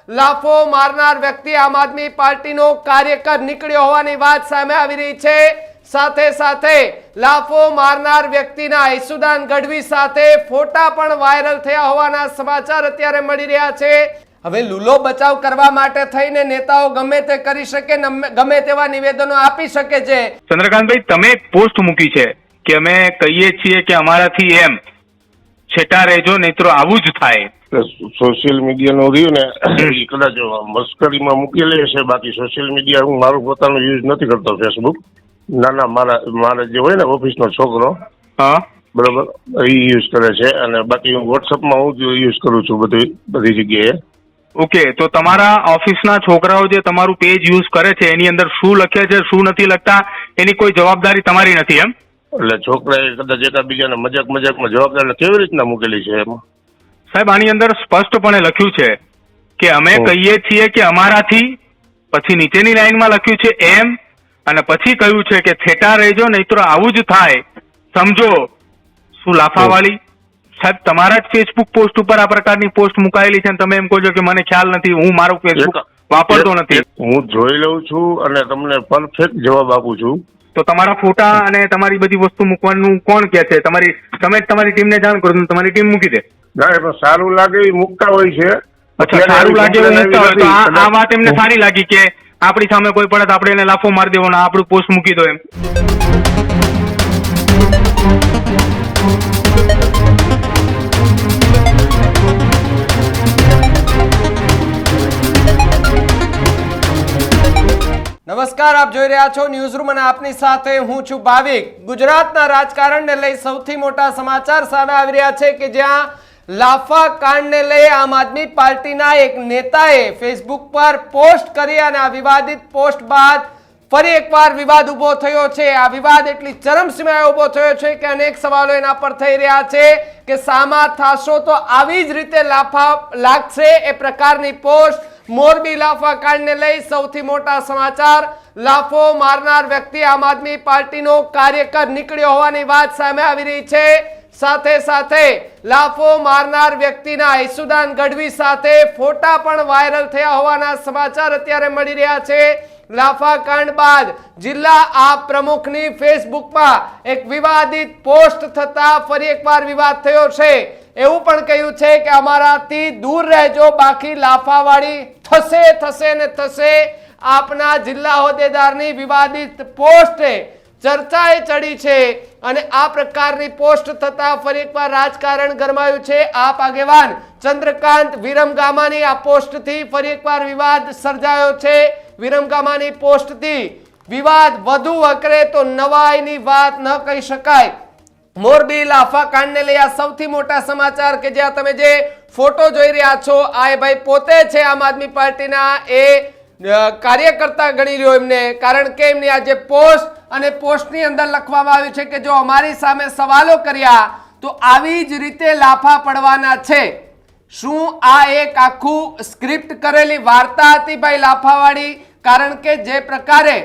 લાફો મારનાર વ્યક્તિ આમ આદમી પાર્ટીનો કાર્યકર નીકળ્યો હોવાની વાત સામે આવી રહી છે। સાથે સાથે લાફો મારનાર વ્યક્તિના ઈસુદાન ગઢવી સાથે ફોટા પણ વાયરલ થયા હોવાના સમાચાર અત્યારે મળી રહ્યા છે। હવે લૂલો બચાવ કરવા માટે થઈને નેતાઓ ગમે તે કરી શકે, ગમે તેવા નિવેદનો આપી શકે છે। ચંદ્રકાંતભાઈ, તમે પોસ્ટ મૂકી છે કે અમે કહીએ છીએ કે અમારાથી એમ છેટા રહેજો, નહીં તો આવું જ થાય। સોશિયલ મીડિયાનો રહ્યું ને એ કદાચ મસ્કરીમાં મૂકેલી હશે, બાકી સોશિયલ મીડિયા હું મારું પોતાનું યુઝ નથી કરતો, ફેસબુક। ના મારા જે હોય ને ઓફિસનો છોકરો, હા બરોબર, એ યુઝ કરે છે, અને બાકી હું વોટ્સઅપમાં હું યુઝ કરું છું બધી જગ્યાએ। ઓકે, તો તમારા ઓફિસના છોકરાઓ જે તમારું પેજ યુઝ કરે છે એની અંદર શું લખે છે, શું નથી લખતા, એની કોઈ જવાબદારી તમારી નથી એમ? એટલે છોકરાએ કદાચ એકાબીજાને મજાકમાં જવાબદારી કેવી રીતના મૂકેલી છે એમાં? સાહેબ, આની અંદર સ્પષ્ટપણે લખ્યું છે કે અમે કહીએ છીએ કે અમારાથી, પછી નીચેની લાઈનમાં લખ્યું છે એમ, અને પછી કહ્યું છે કે છેટા રહેજો, નહીતર આવું જ થાય, સમજો। શું લાફાવાળી? સાહેબ, તમારા જ ફેસબુક પોસ્ટ ઉપર આ પ્રકારની પોસ્ટ મુકાયેલી છે અને તમે એમ કહો છો કે મને ખ્યાલ નથી, હું મારું ફેસબુક વાપરતો નથી। હું જોઈ લઉં છું અને તમને પરફેક્ટ જવાબ આપું છું। તો તમારા ફોટા અને તમારી બધી વસ્તુ મૂકવાનું કોણ કહે છે? તમે તમારી ટીમને જાણ કરો, તમારી ટીમ મૂકી દે। ના, એ સારું લાગે એ મૂકતા હોય છે। અચ્છા, સારું લાગે એવું મૂકતા હોય તો આ વાત એમને સારી લાગી કે આપણી સામે કોઈ પડે તો આપણે એને લાફો મારી દેવાનો, આપણું પોસ્ટ મૂકી દો એમ। નમસ્કાર, આપ જોઈ રહ્યા છો ન્યૂઝ રૂમ અને આપની સાથે હું છું ભાવિક। ગુજરાતના રાજકારણને લઈ સૌથી મોટા સમાચાર સામે આવી રહ્યા છે કે જ્યાં લાફા કાંડને લઈ આમ આદમી પાર્ટીના એક નેતાએ ફેસબુક પર પોસ્ટ કરી અને આ વિવાદિત પોસ્ટ બાદ ફરી એકવાર વિવાદ ઉભો થયો છે। આ વિવાદ એટલી ચરમસીમાએ ઉભો થયો છે કે અનેક સવાલો એના પર થઈ રહ્યા છે કે સામા થાશો તો આવી જ રીતે લાફા લાગશે, એ પ્રકારની પોસ્ટ। મોરબી લાફા કાંડને લઈ સૌથી મોટા સમાચાર, લાફો મારનાર વ્યક્તિ આમ આદમી પાર્ટીનો કાર્યકર નીકળ્યો હોવાની વાત સામે આવી રહી છે। સાથે સાથે લાફો મારનાર વ્યક્તિના ઈસુદાન ગઢવી સાથે ફોટા પણ વાયરલ થયા હોવાના સમાચાર અત્યારે મળી રહ્યા છે। લાફા કાંડ બાદ જિલ્લા આપ પ્રમુખની ફેસબુકમાં એક વિવાદિત પોસ્ટ થતા ફરી એકવાર વિવાદ થયો છે। એવું પણ કહ્યું છે કે અમારાથી દૂર રહેજો, બાકી લાફાવાળી થશે ને થશે। આપના જિલ્લા હોદ્દેદારની વિવાદિત પોસ્ટ ચર્ચાએ ચડી છે અને આ પ્રકારની પોસ્ટ થતા ફરી એકવાર રાજકારણ ગરમાયું છે। આપ આગેવાન ચંદ્રકાંત વિરમગામાની આ પોસ્ટથી ફરી એકવાર વિવાદ સર્જાયો છે। વિરમગામાની પોસ્ટથી વિવાદ વધુ વકરે તો નવાઈની વાત ન કહી શકાય। મોરબી લાફા કાંડને લઈ આ સૌથી મોટા સમાચાર કે જ્યાં તમે જે ફોટો જોઈ રહ્યા છો, આ ભાઈ પોતે છે આમ આદમી પાર્ટીના એ કાર્યકર્તા ગણી લ્યો એમને, કારણ કે એમની આ જે પોસ્ટ અને પોસ્ટની અંદર લખવામાં આવ્યું છે કે જો અમારી સામે સવાલો કર્યા તો આવી જ રીતે લાફા પડવાના છે। શું આ એક આખું સ્ક્રિપ્ટ કરેલી વાર્તા હતી ભાઈ લાફાવાળી? કારણ કે જે પ્રકારે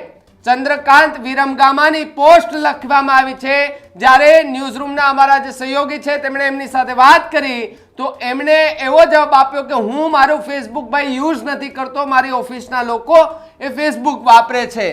ચંદ્રકાંત વિરમગામાની પોસ્ટ લખવામાં આવી છે, જ્યારે ન્યૂઝ રૂમના અમારા જે સહયોગી છે તેમણે એમની સાથે વાત કરી તો એમણે એવો જવાબ આપ્યો કે હું મારું ફેસબુક ભાઈ યુઝ નથી કરતો, મારી ઓફિસના લોકો એ ફેસબુક વાપરે છે।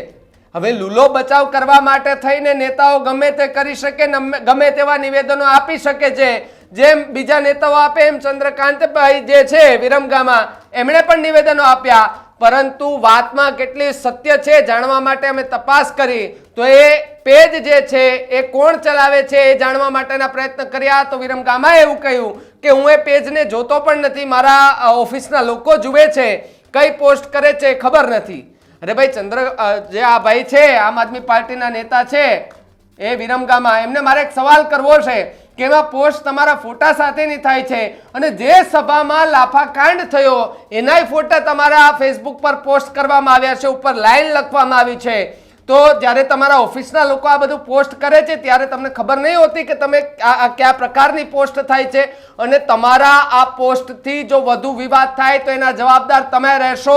હવે લૂલો બચાવ કરવા માટે થઈને નેતાઓ ગમે તે કરી શકે, ગમે તેવા નિવેદનો આપી શકે છે। જેમ બીજા નેતાઓ આપે એમ ચંદ્રકાંતભાઈ જે છે વિરમગામા, એમણે પણ નિવેદનો આપ્યા, પરંતુ વાતમાં કેટલી સત્ય છે જાણવા માટે અમે તપાસ કરી તો એ પેજ જે છે એ કોણ ચલાવે છે એ જાણવા માટેના પ્રયત્ન કર્યા તો વિરમગામાએ એવું કહ્યું કે હું એ પેજને જોતો પણ નથી, મારા ઓફિસના લોકો જુએ છે, કઈ પોસ્ટ કરે છે ખબર નથી। અરે ભાઈ, જે આ ભાઈ છે આમ આદમી પાર્ટીના નેતા છે એ વિરમગામા, એમને મારે એક સવાલ કરવો છે કે એમાં પોસ્ટ તમારા ફોટા સાથેની થાય છે અને જે સભામાં લાફા કાંડ થયો એનાય ફોટા તમારા ફેસબુક પર પોસ્ટ કરવામાં આવ્યા છે, ઉપર લાઈન લખવામાં આવી છે। તો જ્યારે તમારા ઓફિસના લોકો આ બધું પોસ્ટ કરે છે ત્યારે તમને ખબર નહીં હોતી કે તમે આ કયા પ્રકારની પોસ્ટ થાય છે અને તમારા આ પોસ્ટથી જો વધુ વિવાદ થાય તો એના જવાબદાર તમે રહેશો।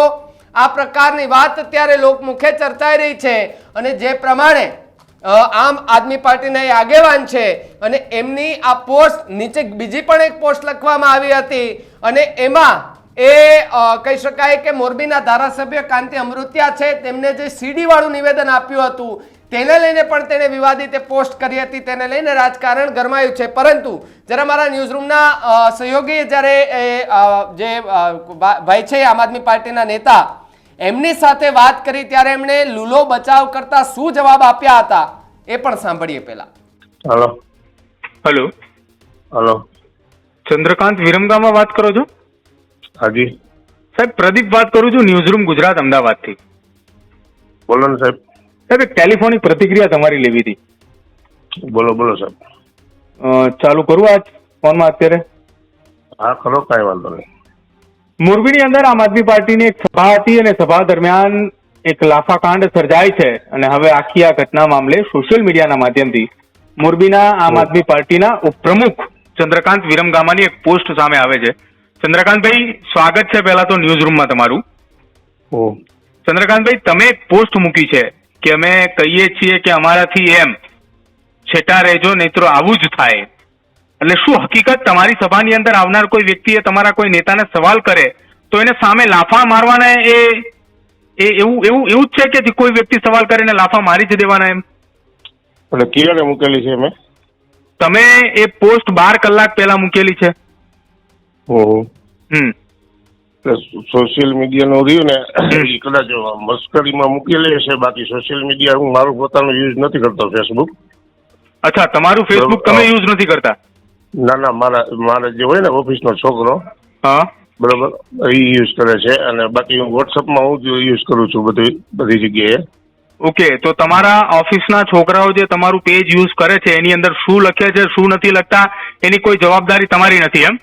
આ પ્રકારની વાત અત્યારે લોકમુખે ચર્ચાઈ રહી છે અને જે પ્રમાણે આમ આદમી પાર્ટીના આગેવાન છે અને એમની આ પોસ્ટ નીચે બીજી પણ એક પોસ્ટ લખવામાં આવી હતી અને એમાં એ કહી શકાય કે મોરબીના ધારાસભ્ય કાંતિ અમૃતિયા છે તેમને જે સીડી વાળું નિવેદન આપ્યું હતું તેને લઈને પણ તેને વિવાદિત પોસ્ટ કરી હતી, તેને લઈને રાજકારણ ગરમાયું છે. પરંતુ જ્યારે મારા ન્યૂઝરૂમના સહયોગી જ્યારે જે ભાઈ છે આમ આદમી પાર્ટીના નેતા એમની સાથે વાત કરી ત્યારે એમણે લૂલો બચાવ કરતા શું જવાબ આપ્યા હતા એ પણ સાંભળીએ. પહેલા હલો હેલો, હલો, ચંદ્રકાંત વિરમગામમાં વાત કરો છો? હાજી સાહેબ, પ્રદીપ વાત કરું છું, ન્યૂઝરૂમ ગુજરાત અમદાવાદથી. બોલો ને સાહેબ. સાહેબ, એક ટેલિફોનિક પ્રતિક્રિયા તમારી લેવી હતી. બોલો બોલો સાહેબ. ચાલુ કરું આજ ફોનમાં અત્યારે? હા ખરો, કાંઈ વાંધો નહીં. મોરબીની અંદર આમ આદમી પાર્ટીની એક સભા હતી અને સભા દરમિયાન એક લાફાકાંડ સર્જાય છે અને હવે આખી આ ઘટના મામલે સોશિયલ મીડિયાના માધ્યમથી મોરબીના આમ આદમી પાર્ટીના ઉપપ્રમુખ ચંદ્રકાંત વિરમગામાની એક પોસ્ટ સામે આવે છે. ચંદ્રકાંતભાઈ, સ્વાગત છે પહેલા તો ન્યૂઝરૂમમાં તમારું. ચંદ્રકાંતભાઈ, તમે એક પોસ્ટ મૂકી છે કે અમે કહીએ છીએ કે અમારાથી એમ છેટા રહેજો નહીં તો આવું જ થાય. એટલે શું હકીકત તમારી સભાની અંદર આવનાર કોઈ વ્યક્તિએ તમારા કોઈ નેતાને સવાલ કરે તો એને સામે લાફા મારવાના એ એવું જ છે કે કોઈ વ્યક્તિ સવાલ કરીને લાફા મારી જ દેવાના એમ? એટલે ક્યારે મૂકેલી છે મેં? તમે એ પોસ્ટ 12 કલાક પહેલા મૂકેલી છે. સોશિયલ મીડિયાનું રહ્યું ને એ કદાચ મસ્કરીમાં મૂકેલી હશે, બાકી સોશિયલ મીડિયા હું મારું પોતાનું યુઝ નથી કરતો, ફેસબુક. અચ્છા, તમારું ફેસબુક તમે યુઝ નથી કરતા? ના ના, મારા જે હોય ને ઓફિસનો છોકરો, હા બરોબર, એ યુઝ કરે છે. અને બાકી હું વોટ્સઅપમાં હું જ યુઝ કરું છું બધી જગ્યાએ. ઓકે, તો તમારા ઓફિસના છોકરાઓ જે તમારું પેજ યુઝ કરે છે એની અંદર શું લખે છે શું નથી લખતા એની કોઈ જવાબદારી તમારી નથી એમ?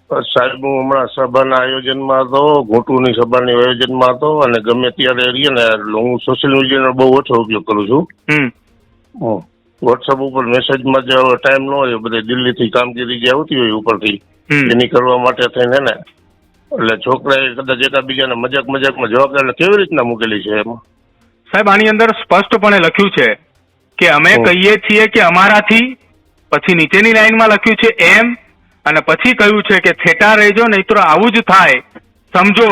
સાહેબ, હું હમણાં સભાના આયોજનમાં હતો, ઘોટુની સભાની આયોજનમાં હતો, અને ગમે ત્યારે રહીએ ને હું સોશિયલ મીડિયાનો બહુ ઓછો ઉપયોગ કરું છું. વોટ્સઅપ ઉપર મેસેજમાં જે ટાઈમ ન હોય, બધે દિલ્હીથી કામગીરી જે આવતી હોય ઉપરથી એની કરવા માટે થઈને ને, એટલે છોકરાએ કદાચ એકાબીજાને મજાકમાં જવાબદારી કેવી રીતના મૂકેલી છે એમાં? સાહેબ, આની અંદર સ્પષ્ટપણે લખ્યું છે કે અમે કહીએ છીએ કે અમારાથી, પછી નીચેની લાઈનમાં લખ્યું છે એમ, અને પછી કહ્યું છે કે છેટા રહેજો નહીં તો આવું જ થાય, સમજો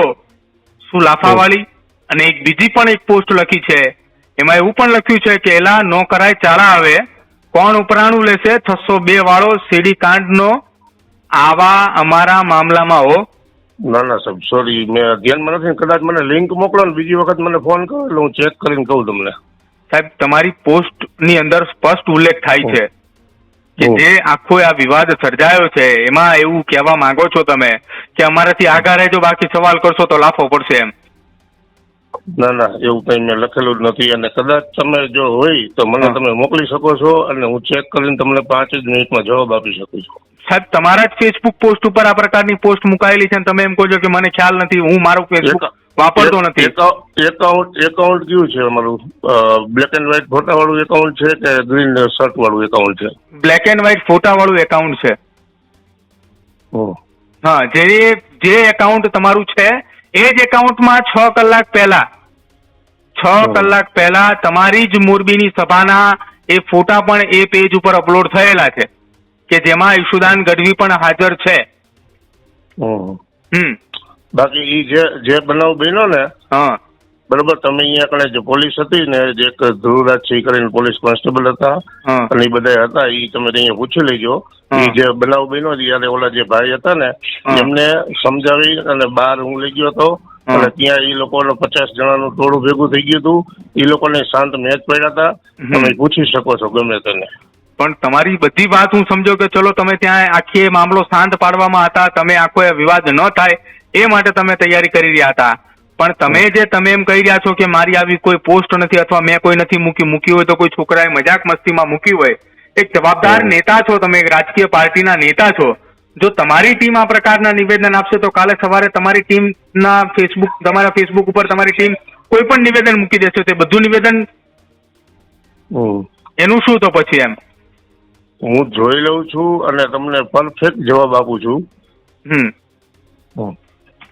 શું લાફાવાળી. અને એક બીજી પણ એક પોસ્ટ લખી છે, એમાં એવું પણ લખ્યું છે કે એલા નો કરાય ચાલા આવે, કોણ ઉપરાણું લેશે 602 વાળો સીડી કાંડનો આવા અમારા મામલામાં હો. ના ના સાહેબ, સોરી, મેં ધ્યાનમાં નથી. કદાચ મને લિંક મોકલો ને બીજી વખત મને ફોન કરો એટલે હું ચેક કરીને કહું તમને. સાહેબ, તમારી પોસ્ટ ની અંદર સ્પષ્ટ ઉલ્લેખ થાય છે કે જે આખો આ વિવાદ સર્જાયો છે એમાં એવું કહેવા માંગો છો તમે કે અમારાથી આગા રહેજો, બાકી સવાલ કરશો તો લાફો પડશે એમ? ના ના, એવું કઈ મેં લખેલું જ નથી. અને કદાચ તમે જો હોય તો મને તમે મોકલી શકો છો અને હું ચેક કરીને તમને 5 જ મિનિટમાં જવાબ આપી શકું છું. સાહેબ, તમારા જ ફેસબુક પોસ્ટ ઉપર આ પ્રકારની પોસ્ટ મુકાયેલી છે અને તમે એમ કહો છો કે મને ખ્યાલ નથી, હું મારું ફેસબુક વાપરતો નથી. એકાઉન્ટ કયું છે અમારું? બ્લેક એન્ડ વ્હાઈટ ફોટા વાળું એકાઉન્ટ છે કે ગ્રીન શર્ટ વાળું એકાઉન્ટ છે? બ્લેક એન્ડ વ્હાઈટ ફોટા વાળું એકાઉન્ટ છે. હા, જે એકાઉન્ટ તમારું છે એ જ એકાઉન્ટમાં 6 કલાક પહેલા તમારી જ મોરબીની સભાના એ ફોટા પણ એ પેજ ઉપર અપલોડ થયેલા છે કે જેમાં ઈશુદાન ગઢવી પણ હાજર છે. બાકી ઈ જે બનાવ બન્યો ને, હા બરોબર, તમે અહીંયા કણે જે પોલીસ હતી ને, જે એક ધ્રુવરાજ સિંહ કરીને પોલીસ કોન્સ્ટેબલ હતા અને એ બધા હતા, એ તમે અહીંયા પૂછી લેજો. એ જે બનાવ બન્યો ત્યારે ઓલા જે ભાઈ હતા ને એમને સમજાવી અને બહાર હું લઈ ગયો હતો અને ત્યાં એ લોકોને 50 જણાનું ટોળું ભેગું થઈ ગયું હતું. એ લોકોને શાંત મેચ પડ્યા હતા. તમે પૂછી શકો છો ગમે તેને. પણ તમારી બધી વાત હું સમજો કે ચલો તમે ત્યાં આખી મામલો શાંત પાડવામાં હતા, તમે આખો વિવાદ ન થાય એ માટે તમે તૈયારી કરી રહ્યા હતા. પણ તમે એમ કહી રહ્યા છો કે મારી આવી કોઈ પોસ્ટ નથી અથવા મેં કોઈ નથી મૂકી હોય તો કોઈ છોકરાએ મજાક મસ્તીમાં મૂકી હોય. એક જવાબદાર નેતા છો તમે, એક રાજકીય પાર્ટીના નેતા છો. જો તમારી ટીમ આ પ્રકારના નિવેદન આપશે તો કાલે સવારે તમારી ટીમના તમારા ફેસબુક ઉપર તમારી ટીમ કોઈ પણ નિવેદન મૂકી દેશે, તે બધું નિવેદન એનું શું તો પછી એમ? હું જોઈ લઉં છું અને તમને પરફેક્ટ જવાબ આપું છું.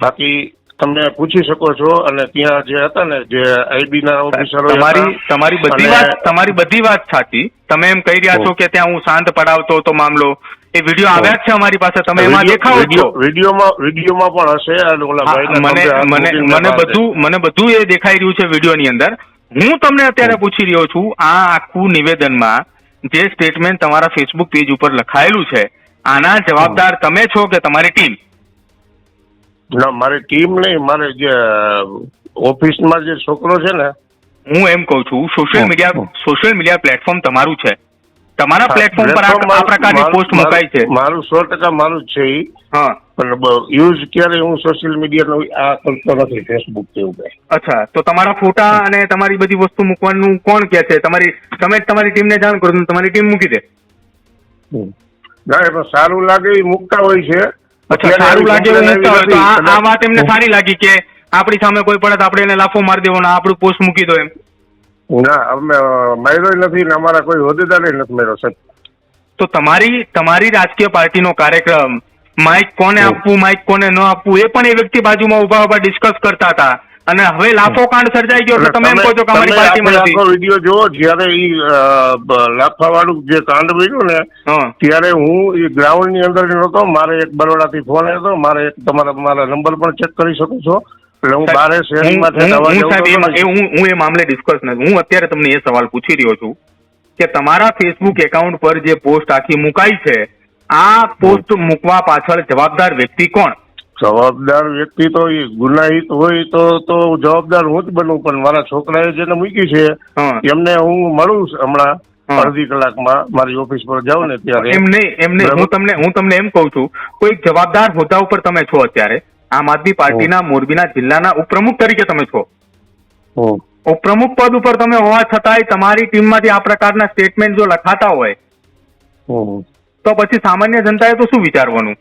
બાકી તમે પૂછી શકો છો. અને ત્યાં જે હતા ને જે આઈબી ના ઓફિસરો, તમારી બધી વાત સાચી. તમે એમ કહી રહ્યા છો કે ત્યાં હું શાંત પડાવતો હતો મામલો, એ વિડીયો આવ્યા જ છે અમારી પાસે, તમે એમાં દેખાવો છો. વિડીયોમાં પણ હશે અને ઓલા ભાઈના મને બધું એ દેખાઈ રહ્યું છે વિડીયોની અંદર. હું તમને અત્યારે પૂછી રહ્યો છું, આ આખું નિવેદનમાં જે સ્ટેટમેન્ટ તમારા ફેસબુક પેજ ઉપર લખાયેલું છે, આના જવાબદાર તમે છો કે તમારી ટીમ? ના, મારી ટીમ નહીં, મારે જે ઓફિસમાં જે છોકરો છે ને. હું એમ કઉ છું, સોશિયલ મીડિયા પ્લેટફોર્મ તમારું છે, તમારા પ્લેટફોર્મ પર આ પ્રકારની પોસ્ટ મુકાઈ છે. મારું 100% મારું જ છે. હા, પણ યુઝ ક્યારે હું સોશિયલ મીડિયાનો આ કરતો નથી, ફેસબુક કે એવું કઈ. અચ્છા, તો તમારા ફોટા અને તમારી બધી વસ્તુ મૂકવાનું કોણ કે છે? તમે તમારી ટીમને જાણ કરો, તમારી ટીમ મૂકી દે. ના, એમાં સારું લાગે એ મૂકતા હોય છે. અચ્છા, સારું લાગે એવું મૂકતા હોય તો આ વાત એમને સારી લાગી કે આપણી સામે કોઈ પડે તો આપણે એને લાફો મારી દેવાનો, આપણું પોસ્ટ મૂકી દો એમ? ના, અમે માર્યો નથી ને અમારા કોઈ હોદ્દેદારે નથી માર્યો સાહેબ. તો તમારી રાજકીય પાર્ટીનો કાર્યક્રમ, માઇક કોને આપવું, માઇક કોને ન આપવું, એ પણ એ વ્યક્તિ બાજુમાં ઉભા ડિસ્કસ કરતા હતા, અને હવે લાફો કાંડ સર્જાઈ ગયો એટલે તમે એમ કહો છો કે અમારી પાર્ટીમાં નથી. વિડીયો જોવો, જયારે ઈ લાફા વાળું જે કાંડ બન્યું ને, ત્યારે હું એ ગ્રાઉન્ડ ની અંદર નહોતો. મારે એક બરોડા થી ફોન આવ્યો હતો, મારે એક મારા નંબર પણ ચેક કરી શકો છો. એટલે હું બારે શહેરમાં હું એ મામલે ડિસ્કસ નથી. હું અત્યારે તમને એ સવાલ પૂછી રહ્યો છું કે તમારા ફેસબુક એકાઉન્ટ પર જે પોસ્ટ આખી મુકાઈ છે, આ પોસ્ટ મૂકવા પાછળ જવાબદાર વ્યક્તિ કોણ? જવાબદાર વ્યક્તિ તો એ ગુનાહિત હોય તો જવાબદાર હું જ બનું, પણ મારા છોકરાએ જેને મૂકી છે એમને હું મળું હમણાં અડધી કલાકમાં મારી ઓફિસ પર જાઉં ને ત્યારે. એમને હું તમને એમ કઉ છું, કોઈ જવાબદાર હોદ્દા ઉપર તમે છો અત્યારે, આમ આદમી પાર્ટીના મોરબીના જિલ્લાના ઉપપ્રમુખ તરીકે તમે છો. ઉપપ્રમુખ પદ ઉપર તમે હોવા છતાંય તમારી ટીમમાંથી આ પ્રકારના સ્ટેટમેન્ટ જો લખાતા હોય તો પછી સામાન્ય જનતાએ તો શું વિચારવાનું?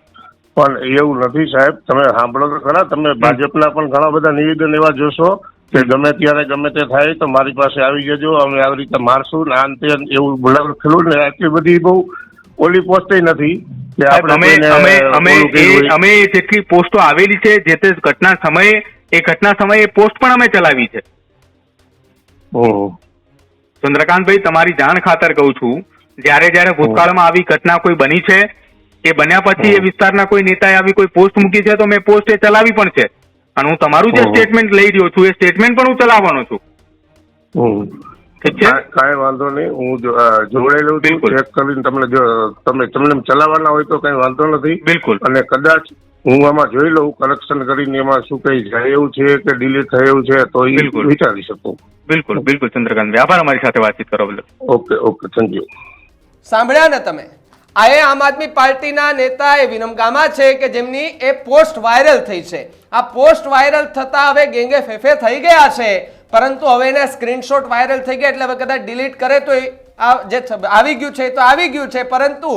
પણ એવું નથી સાહેબ, તમે સાંભળો તો ખરા. તમે ભાજપના પણ ઘણા બધા નિવેદન એવા જોશો કે ગમે ત્યારે ગમે તે થાય તો મારી પાસે આવી જજો, અમે આવી રીતે મારશું ને આન તે એવું લખેલું ને. આટલી બધી બહુ ઓલી પોસ્ટ નથી. અમે જેટલી પોસ્ટો આવેલી છે જે તે ઘટના સમયે એ પોસ્ટ પણ અમે ચલાવી છે. ચંદ્રકાંતભાઈ, તમારી જાણ ખાતર કહું છું, જયારે ભૂતકાળમાં આવી ઘટના કોઈ બની છે, એ બન્યા પછી એ વિસ્તારના કોઈ નેતાએ આવી કોઈ પોસ્ટ મૂકી છે તો મેં પોસ્ટ એ ચલાવી પણ છે, અને હું તમારું જે સ્ટેટમેન્ટ લઈ રહ્યો છું એ સ્ટેટમેન્ટ પણ હું ચલાવવાનો છું. કાંઈ વાંધો નહીં, હું જોડાયેલું છું. ચેક કરીને તમને ચલાવવાના હોય તો કઈ વાંધો નથી. બિલકુલ. અને કદાચ હું આમાં જોઈ લઉં કરેક્શન કરીને એમાં શું કઈ જાય એવું છે કે ડિલીટ થાય એવું છે તો એ વિચારી શકું. બિલકુલ ચંદ્રકાંતભાઈ, આભાર અમારી સાથે વાતચીત કરો. Okay, thank you. સાંભળ્યા ને તમે? આ એ આમ આદમી પાર્ટીના નેતા એ વિનમગામા છે કે જેમની એ પોસ્ટ વાયરલ થઈ છે. આ પોસ્ટ વાયરલ થતા હવે ગેંગે ફેફે થઈ ગયા છે, પરંતુ હવે એને સ્ક્રીનશોટ વાયરલ થઈ ગયા એટલે હવે કદાચ ડિલીટ કરે તો આ જે આવી ગયું છે તો આવી ગયું છે. પરંતુ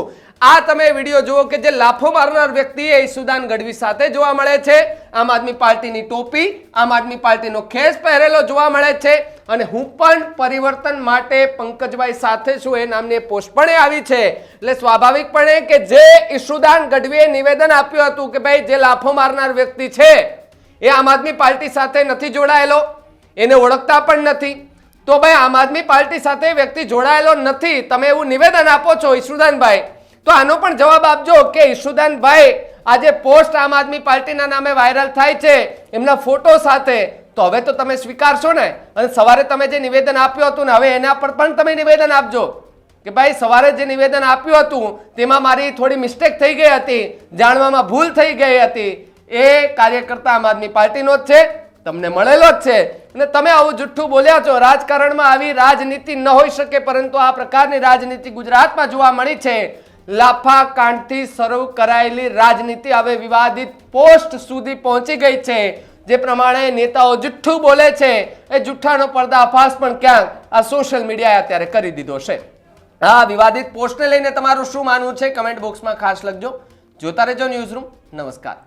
આ તમે વિડીયો જુઓ કે જે લાફો મારનાર વ્યક્તિ એ ઈસુદાન ગઢવી સાથે જોવા મળે છે. આમ આદમી પાર્ટીની ટોપી, આમ આદમી પાર્ટીનો ખેસ પહેરેલો જોવા મળે છે, અને હું પણ પરિવર્તન માટે પંકજભાઈ સાથે છું એ નામની પોસ્ટ પણ આવી છે. એટલે સ્વાભાવિકપણે કે જે ઈસુદાન ગઢવીએ નિવેદન આપ્યું હતું કે ભાઈ જે લાફો મારનાર વ્યક્તિ છે એ આમ આદમી પાર્ટી સાથે નથી જોડાયેલો, એને ઓળખતા પણ નથી, તો ભાઈ આમ આદમી પાર્ટી સાથે વ્યક્તિ જોડાયેલો નથી, તમે એવું નિવેદન આપો છો ઈસુદાનભાઈ, તો આનો પણ જવાબ આપજો કે ઈશુદાનભાઈ આજે પોસ્ટ આમ આદમી પાર્ટીના નામે વાયરલ થાય છે એમના ફોટો સાથે, તો હવે તો તમે સ્વીકારશો ને. અને સવારે તમે જે નિવેદન આપ્યું હતું ને હવે એના પર પણ તમે નિવેદન આપજો કે ભાઈ સવારે જે નિવેદન આપ્યું હતું તેમાં મારી થોડી મિસ્ટેક થઈ ગઈ હતી, જાણવામાં ભૂલ થઈ ગઈ હતી, એ કાર્યકર્તા આમ આદમી પાર્ટીનો જ છે, તમને મળેલો જ છે, અને તમે આવું જુઠ્ઠું બોલ્યા છો. રાજકારણમાં આવી રાજનીતિ ન હોઈ શકે, પરંતુ આ પ્રકારની રાજનીતિ ગુજરાતમાં જોવા મળી છે. લાફા કાંડથી શરૂ કરાયેલી રાજનીતિ હવે વિવાદિત પોસ્ટ સુધી પહોંચી ગઈ છે. જે પ્રમાણે નેતાઓ જુઠ્ઠું બોલે છે એ જુઠ્ઠાનો પર્દાફાશ પણ ક્યાંક આ સોશિયલ મીડિયાએ અત્યારે કરી દીધો છે. આ વિવાદિત પોસ્ટને લઈને તમારું શું માનવું છે કમેન્ટ બોક્સમાં ખાસ લખજો. જોતા રહેજો ન્યૂઝરૂમ. નમસ્કાર.